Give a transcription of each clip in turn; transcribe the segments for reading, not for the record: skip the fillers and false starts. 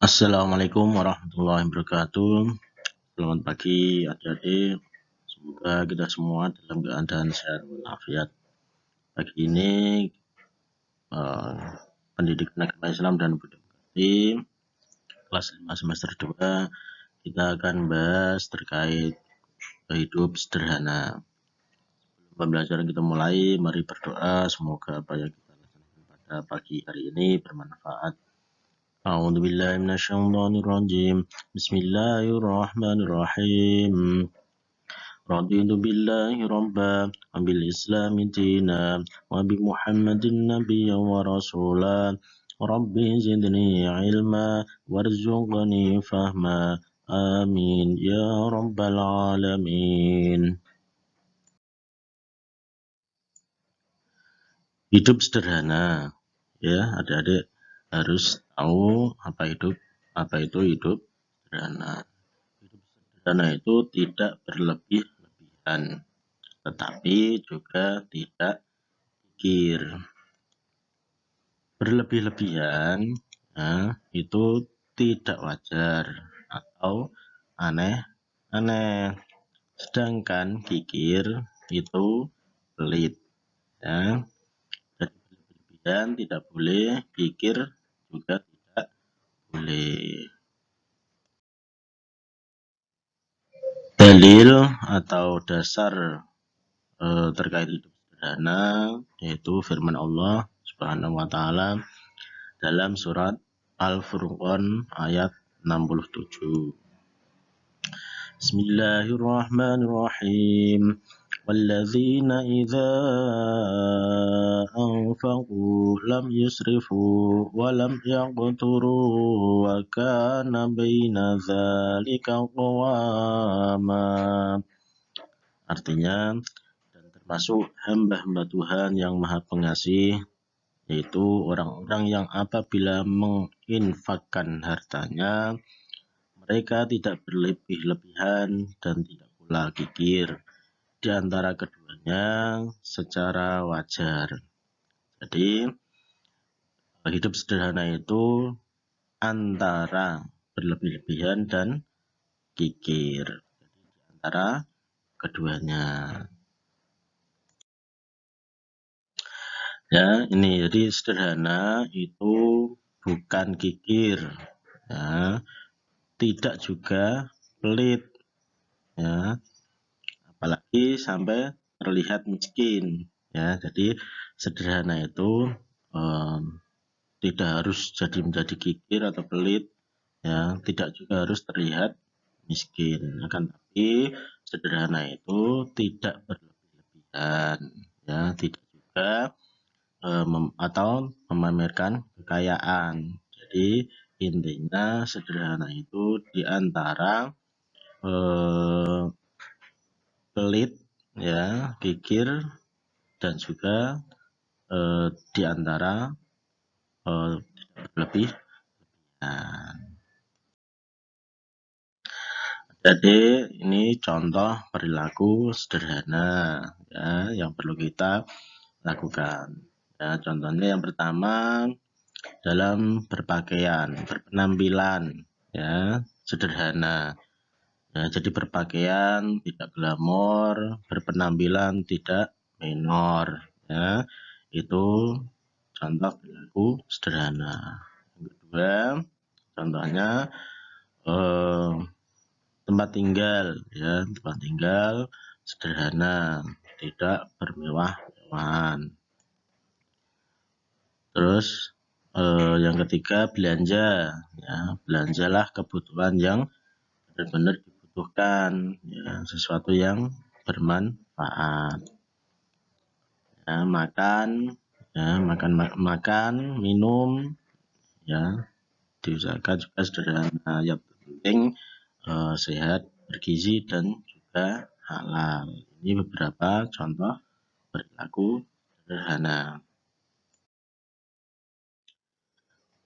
Assalamualaikum warahmatullahi wabarakatuh. Selamat pagi adik-adik. Semoga kita semua dalam keadaan sehat walafiat. Pagi ini pendidikan agama Islam dan budaya kelas 5 semester 2 kita akan bahas terkait hidup sederhana. Pembelajaran kita mulai, mari berdoa semoga apa yang kita lakukan pada pagi hari ini bermanfaat. A'udzu billahi minasyaitonir rajim. Bismillahirrahmanirrahim. Raditu billahi rabba wa bil islami dina wa bi Muhammadin nabiyya wa rasula. Rabbi zidni ilma warzuqni fahma. Amin ya rabbal alamin. Hidup sederhana, ya adik-adik harus tahu apa itu hidup sederhana. Hidup sederhana itu tidak berlebih-lebihan, tetapi juga tidak kikir. Berlebih-lebihan itu tidak wajar atau aneh-aneh. Sedangkan kikir itu pelit. Ya. Dan tidak boleh, kikir juga tidak boleh. Dalil atau dasar terkait hidup sederhana yaitu firman Allah Subhanahu wa taala dalam surat Al-Furqan ayat 67. Bismillahirrahmanirrahim. وَالَّذِينَ إِذَا أَنفَقُوا لَمْ يُسْرِفُوا وَلَمْ يَقْتُرُوا وَكَانَ بَيْنَ ذَلِكَ قَوَامًا. Artinya, dan termasuk hamba-hamba Tuhan yang Maha Pengasih, yaitu orang-orang yang apabila menginfakkan hartanya, mereka tidak berlebih-lebihan dan tidak pula kikir di antara keduanya secara wajar. Jadi hidup sederhana itu antara berlebih-lebihan dan kikir. Jadi di antara keduanya. Ya, ini jadi sederhana itu bukan kikir. Ya, tidak juga pelit. Ya. Apalagi sampai terlihat miskin, ya. Jadi sederhana itu tidak harus menjadi kikir atau pelit, ya. Tidak juga harus terlihat miskin. Akan tapi sederhana itu tidak berlebihan, ya. Tidak juga atau memamerkan kekayaan. Jadi intinya sederhana itu diantara pelit, ya, kikir, dan juga di antara berlebihan. Jadi ini contoh perilaku sederhana, ya, yang perlu kita lakukan. Ya, contohnya yang pertama dalam berpakaian, berpenampilan, ya, sederhana. Ya, jadi berpakaian tidak glamor, berpenampilan tidak minor, ya. Itu contoh perilaku sederhana. Yang kedua, contohnya tempat tinggal, ya, tempat tinggal sederhana, tidak bermewah-mewahan. Terus yang ketiga belanja, ya, belanjalah kebutuhan yang benar-benar dibutuhkan, ya, sesuatu yang bermanfaat. Ya, makan, minum, ya, diusahakan juga sederhana. Yang penting sehat, bergizi, dan juga halal. Ini beberapa contoh perilaku sederhana.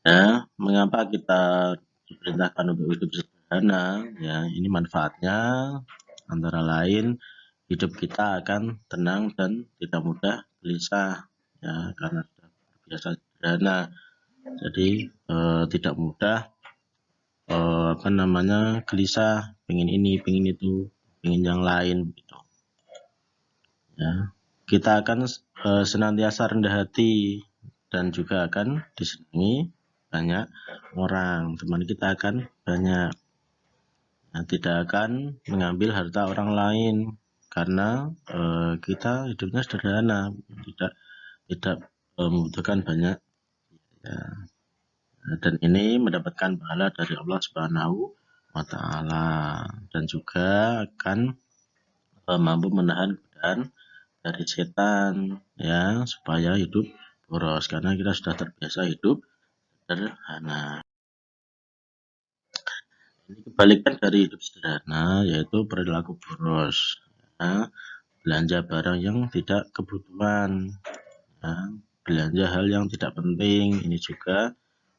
Ya, mengapa kita diperintahkan untuk hidup sederhana? Ya, ini manfaatnya antara lain hidup kita akan tenang dan tidak mudah gelisah, ya, karena sudah terbiasa sederhana. Jadi tidak mudah gelisah, pengen ini, pengen itu, pengen yang lain gitu. Ya, kita akan senantiasa rendah hati dan juga akan disenangi banyak orang. Teman kita akan banyak. Nah, tidak akan mengambil harta orang lain karena kita hidupnya sederhana, tidak membutuhkan banyak. Ya. Dan ini mendapatkan pahala dari Allah Subhanahu wa Ta'ala dan juga akan mampu menahan godaan dari setan, ya, supaya hidup boros karena kita sudah terbiasa hidup sederhana. Ini kebalikan dari hidup sederhana, yaitu perilaku boros, ya, belanja barang yang tidak kebutuhan, ya, belanja hal yang tidak penting. Ini juga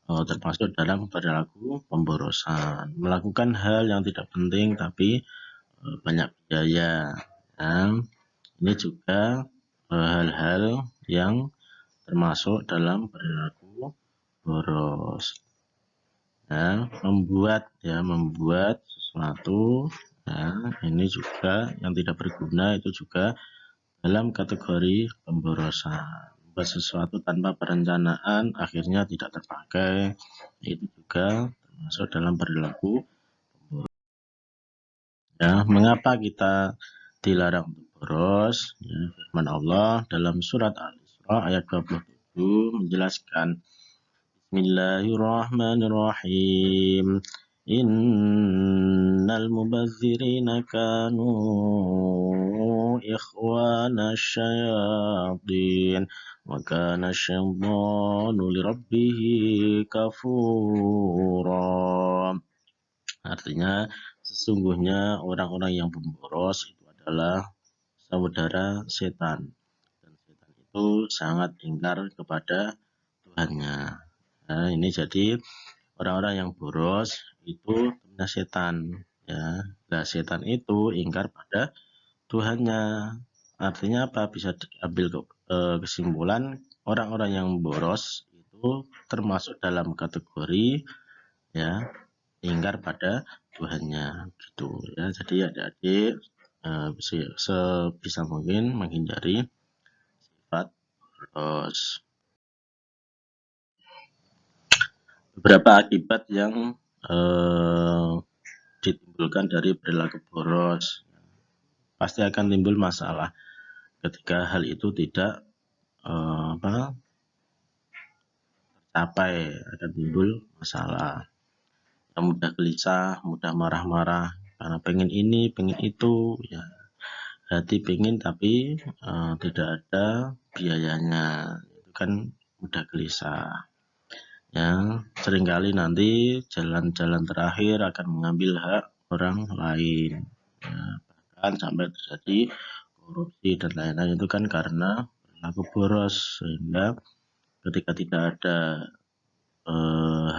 termasuk dalam perilaku pemborosan. Melakukan hal yang tidak penting tapi banyak biaya, ya. Ini juga hal-hal yang termasuk dalam perilaku boros. Ya, membuat sesuatu, ya, ini juga yang tidak berguna, itu juga dalam kategori pemborosan. Membuat sesuatu tanpa perencanaan akhirnya tidak terpakai, itu juga termasuk dalam perilaku pemborosan. Ya, mengapa kita dilarang untuk boros? Ya, firman Allah dalam surat Al-Isra ayat 27 menjelaskan, Bismillahirrahmanirrahim. Innal mubazzirina kanu ikhwana syayatin wa kana syaitanu lirabbih kafura. Artinya sesungguhnya orang-orang yang pemboros itu adalah saudara setan, dan setan itu sangat ingkar kepada Tuhannya. Nah, ini jadi orang-orang yang boros itu punya setan, ya. Nah, setan itu ingkar pada Tuhannya. Artinya apa? Bisa diambil kesimpulan orang-orang yang boros itu termasuk dalam kategori, ya, ingkar pada Tuhannya gitu, ya. Jadi adik-adik sebisa mungkin menghindari sifat boros. Beberapa akibat yang ditimbulkan dari perilaku boros. Pasti akan timbul masalah ketika hal itu tidak tercapai, akan timbul masalah. Yang mudah gelisah, mudah marah-marah karena pengen ini, pengen itu, ya. Hati pengen tapi tidak ada biayanya, itu kan mudah gelisah. Ya, seringkali nanti jalan-jalan terakhir akan mengambil hak orang lain, ya, bahkan sampai terjadi korupsi dan lain-lain. Itu kan karena perilaku boros, sehingga ketika tidak ada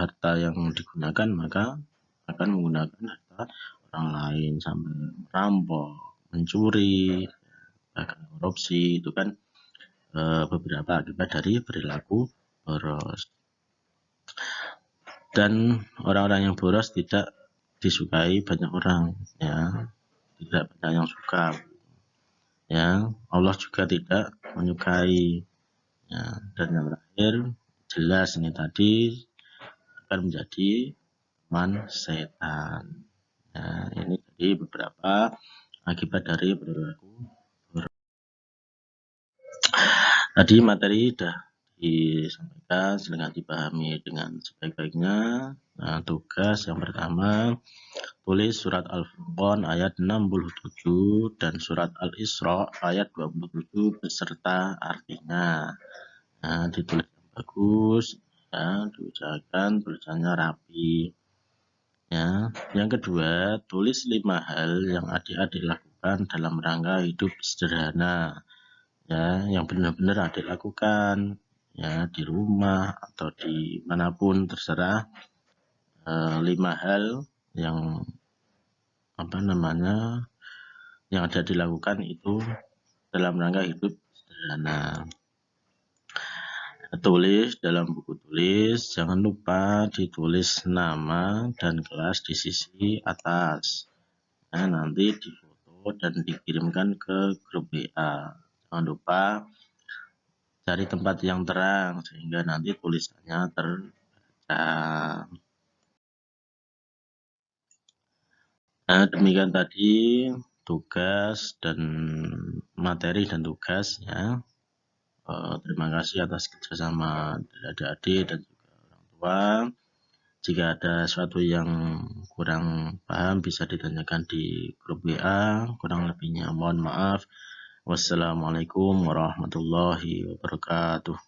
harta yang digunakan maka akan menggunakan harta orang lain sampai merampok, mencuri, bahkan korupsi. Itu kan beberapa akibat dari perilaku boros. Dan orang-orang yang boros tidak disukai banyak orang, ya, tidak banyak yang suka, ya. Allah juga tidak menyukai, ya. Dan yang terakhir jelas ini tadi akan menjadi teman setan, ya. Ini jadi beberapa akibat dari perilaku boros. Tadi materi sudah disampaikan, dengan dipahami dengan sebaik-baiknya. Nah, tugas yang pertama, tulis surat Al-Furqan ayat 67 dan surat Al-Isra ayat 27 beserta artinya. Nah, ditulis yang bagus, ya, diusahakan tulisannya rapi. Ya. Yang kedua, tulis 5 hal yang adik-adik lakukan dalam rangka hidup sederhana, ya, yang benar-benar adik lakukan, ya, di rumah atau di manapun terserah. 5 hal yang yang ada dilakukan itu dalam rangka hidup sederhana. Tulis dalam buku tulis, jangan lupa ditulis nama dan kelas di sisi atas. Nah, nanti difoto dan dikirimkan ke grup WA. Jangan lupa cari tempat yang terang sehingga nanti tulisannya terbaca. Nah, demikian tadi tugas dan materi dan tugas ya. Terima kasih atas kerjasama adik-adik dan juga orang tua. Jika ada sesuatu yang kurang paham bisa ditanyakan di grup WA. Kurang lebihnya mohon maaf. Wassalamualaikum warahmatullahi wabarakatuh.